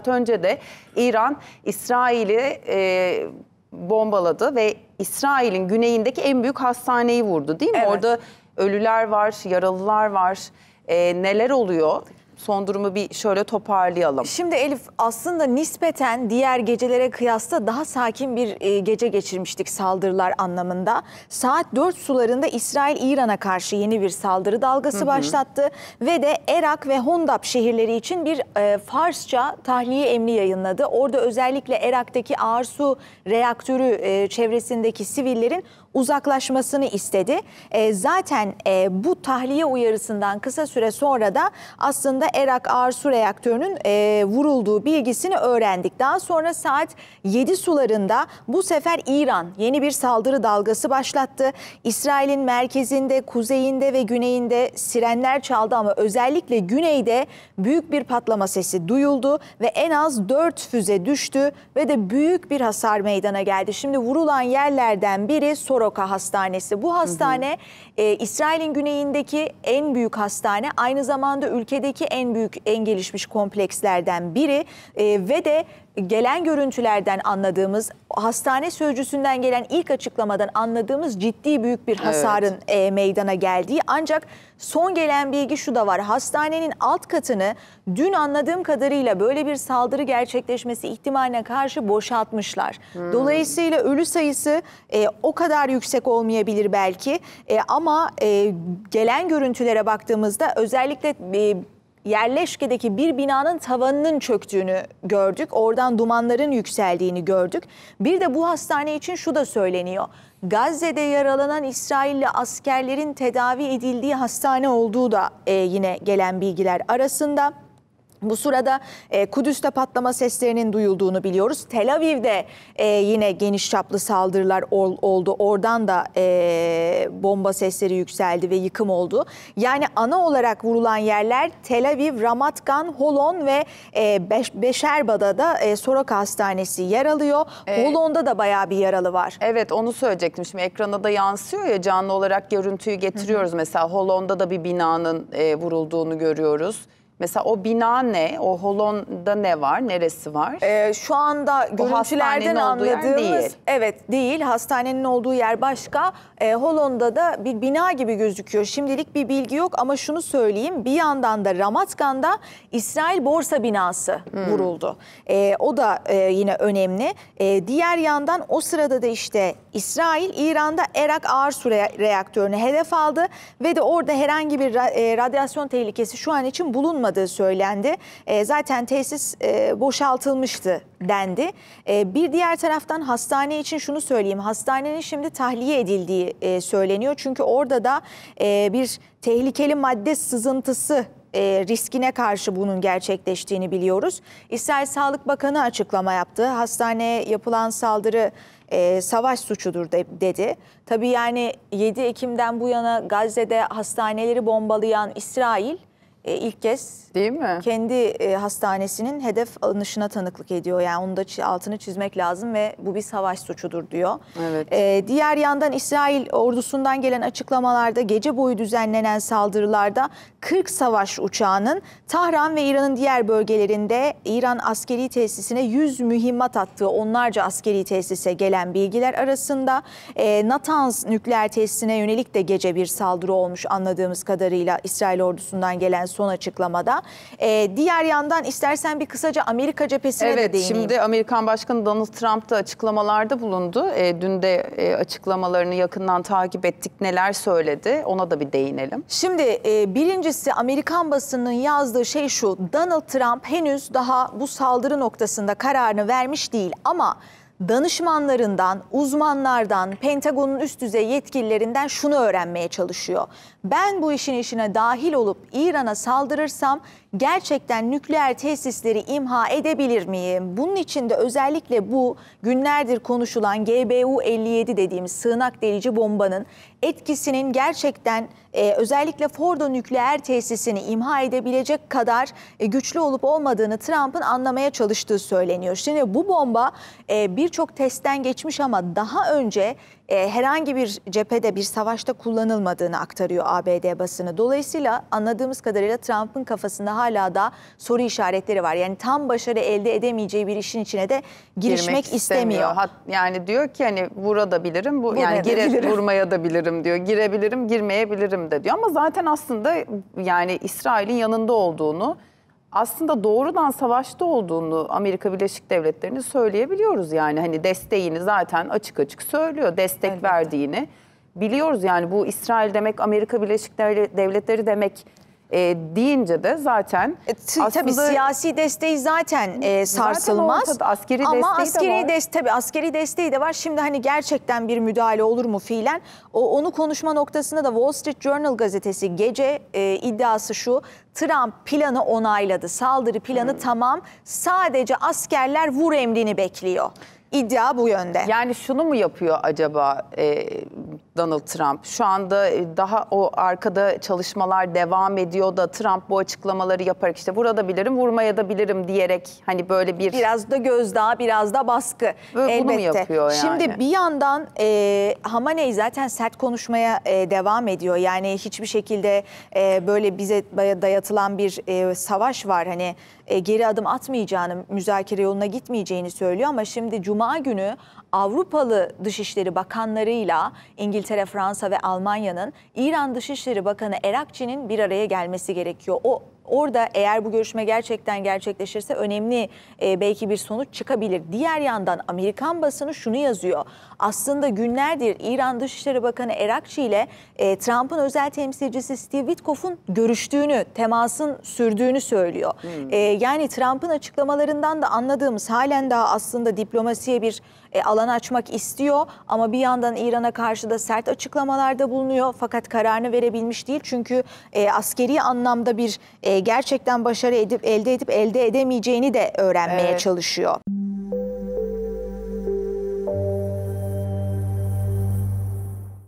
önce de İran İsrail'i bombaladı ve İsrail'in güneyindeki en büyük hastaneyi vurdu, değil mi? Evet. Orada ölüler var, yaralılar var. Neler oluyor? Son durumu bir şöyle toparlayalım. Şimdi Elif, aslında nispeten diğer gecelere kıyasla daha sakin bir gece geçirmiştik saldırılar anlamında. Saat 4 sularında İsrail İran'a karşı yeni bir saldırı dalgası başlattı ve de Erak ve Hondab şehirleri için bir Farsça tahliye emri yayınladı. Orada özellikle Erak'taki ağır su reaktörü çevresindeki sivillerin uzaklaşmasını istedi. Zaten bu tahliye uyarısından kısa süre sonra da aslında Erak ağır su reaktörünün vurulduğu bilgisini öğrendik. Daha sonra saat 7 sularında bu sefer İran yeni bir saldırı dalgası başlattı. İsrail'in merkezinde, kuzeyinde ve güneyinde sirenler çaldı ama özellikle güneyde büyük bir patlama sesi duyuldu ve en az 4 füze düştü ve de büyük bir hasar meydana geldi. Şimdi vurulan yerlerden biri Soroka Hastanesi. Bu hastane İsrail'in güneyindeki en büyük hastane, aynı zamanda ülkedeki en büyük, en gelişmiş komplekslerden biri ve de gelen görüntülerden anladığımız, hastane sözcüsünden gelen ilk açıklamadan anladığımız ciddi büyük bir hasarın meydana geldiği. Ancak son gelen bilgi şu da var: hastanenin alt katını dün anladığım kadarıyla böyle bir saldırı gerçekleşmesi ihtimaline karşı boşaltmışlar. Dolayısıyla ölü sayısı o kadar yüksek olmayabilir belki ama gelen görüntülere baktığımızda özellikle yerleşkedeki bir binanın tavanının çöktüğünü gördük. Oradan dumanların yükseldiğini gördük. Bir de bu hastane için şu da söyleniyor: Gazze'de yaralanan İsrailli askerlerin tedavi edildiği hastane olduğu da yine gelen bilgiler arasında. Bu sırada Kudüs'te patlama seslerinin duyulduğunu biliyoruz. Tel Aviv'de yine geniş çaplı saldırılar oldu. Oradan da bomba sesleri yükseldi ve yıkım oldu. Yani ana olarak vurulan yerler Tel Aviv, Ramat Gan, Holon ve Beşerba'da da Soroka Hastanesi yer alıyor. Holon'da da bayağı bir yaralı var. Evet, onu söyleyecektim. Şimdi ekrana da yansıyor ya, canlı olarak görüntüyü getiriyoruz. Mesela Holon'da da bir binanın vurulduğunu görüyoruz. Mesela o bina ne? O Holon'da ne var? Neresi var? Şu anda görüntülerden anladığımız değil. Evet, değil. Hastanenin olduğu yer başka. Holon'da da bir bina gibi gözüküyor. Şimdilik bir bilgi yok ama şunu söyleyeyim: bir yandan da Ramat Gan'da İsrail borsa binası vuruldu. O da yine önemli. Diğer yandan o sırada da işte İsrail İran'da Erak ağır su reaktörünü hedef aldı ve de orada herhangi bir radyasyon tehlikesi şu an için bulunmadı söylendi. Zaten tesis boşaltılmıştı dendi. Bir diğer taraftan hastane için şunu söyleyeyim: hastanenin şimdi tahliye edildiği söyleniyor. Çünkü orada da bir tehlikeli madde sızıntısı riskine karşı bunun gerçekleştiğini biliyoruz. İsrail Sağlık Bakanı açıklama yaptı. Hastaneye yapılan saldırı savaş suçudur dedi. Tabii yani 7 Ekim'den bu yana Gazze'de hastaneleri bombalayan İsrail ilk kez değil mi? Kendi hastanesinin hedef alınışına tanıklık ediyor. Yani onu da altını çizmek lazım ve bu bir savaş suçudur diyor. Evet. Diğer yandan İsrail ordusundan gelen açıklamalarda gece boyu düzenlenen saldırılarda 40 savaş uçağının Tahran ve İran'ın diğer bölgelerinde İran askeri tesisine 100 mühimmat attığı onlarca askeri tesise gelen bilgiler arasında. Natanz nükleer tesisine yönelik de gece bir saldırı olmuş anladığımız kadarıyla İsrail ordusundan gelen son açıklamada. Diğer yandan istersen bir kısaca Amerika cephesine de değineyim. Evet, şimdi Amerikan Başkanı Donald Trump da açıklamalarda bulundu. Dün de açıklamalarını yakından takip ettik. Neler söyledi? Ona da bir değinelim. Şimdi birincisi, Amerikan basınının yazdığı şey şu: Donald Trump henüz daha bu saldırı noktasında kararını vermiş değil ama danışmanlarından, uzmanlardan, Pentagon'un üst düzey yetkililerinden şunu öğrenmeye çalışıyor: ben bu işin içine dahil olup İran'a saldırırsam gerçekten nükleer tesisleri imha edebilir miyim? Bunun için de özellikle bu günlerdir konuşulan GBU-57 dediğimiz sığınak delici bombanın etkisinin gerçekten özellikle Fordo nükleer tesisini imha edebilecek kadar güçlü olup olmadığını Trump'ın anlamaya çalıştığı söyleniyor. Şimdi bu bomba birçok testten geçmiş ama daha önce herhangi bir cephede bir savaşta kullanılmadığını aktarıyor ABD basını. Dolayısıyla anladığımız kadarıyla Trump'ın kafasında hala da soru işaretleri var. Yani tam başarı elde edemeyeceği bir işin içine de girmek istemiyor. Yani diyor ki hani vurabilirim, Vurmayabilirim. vurmaya da bilirim diyor. Girebilirim, girmeyebilirim de diyor. Ama zaten aslında yani İsrail'in yanında olduğunu, aslında doğrudan savaşta olduğunu Amerika Birleşik Devletleri'nin söyleyebiliyoruz. Yani hani desteğini zaten açık açık söylüyor. Destek verdiğini biliyoruz. Yani bu İsrail demek, Amerika Birleşik Devletleri demek deyince de zaten aslında... Tabii siyasi desteği zaten sarsılmaz. Zaten askeri ama desteği de var. askeri desteği de var. Şimdi hani gerçekten bir müdahale olur mu fiilen? Onu konuşma noktasında da Wall Street Journal gazetesi gece iddiası şu: Trump planı onayladı. Saldırı planı tamam. Sadece askerler vur emrini bekliyor. İddia bu yönde. Yani şunu mu yapıyor acaba Donald Trump? Şu anda daha o arkada çalışmalar devam ediyor da Trump bu açıklamaları yaparak işte vurabilirim, vurmaya da bilirim diyerek hani böyle bir... Biraz da gözdağı, biraz da baskı. Elbette. Bunu mu yapıyor yani? Şimdi bir yandan Hamaney zaten sert konuşmaya devam ediyor. Yani hiçbir şekilde böyle bize dayatılan bir savaş var. Hani geri adım atmayacağını, müzakere yoluna gitmeyeceğini söylüyor. Ama şimdi Cuma günü Avrupalı Dışişleri Bakanlarıyla İngiltere, Fransa ve Almanya'nın İran Dışişleri Bakanı Erakçi'nin bir araya gelmesi gerekiyor. Orada eğer bu görüşme gerçekten gerçekleşirse önemli belki bir sonuç çıkabilir. Diğer yandan Amerikan basını şunu yazıyor: aslında günlerdir İran Dışişleri Bakanı Erakçi ile Trump'ın özel temsilcisi Steve Witkoff'un görüştüğünü, temasın sürdüğünü söylüyor. Yani Trump'ın açıklamalarından da anladığımız halen daha aslında diplomasiye bir alan açmak istiyor. Ama bir yandan İran'a karşı da sert açıklamalarda bulunuyor. Fakat kararını verebilmiş değil. Çünkü askeri anlamda bir gerçekten başarı elde edemeyeceğini de öğrenmeye çalışıyor.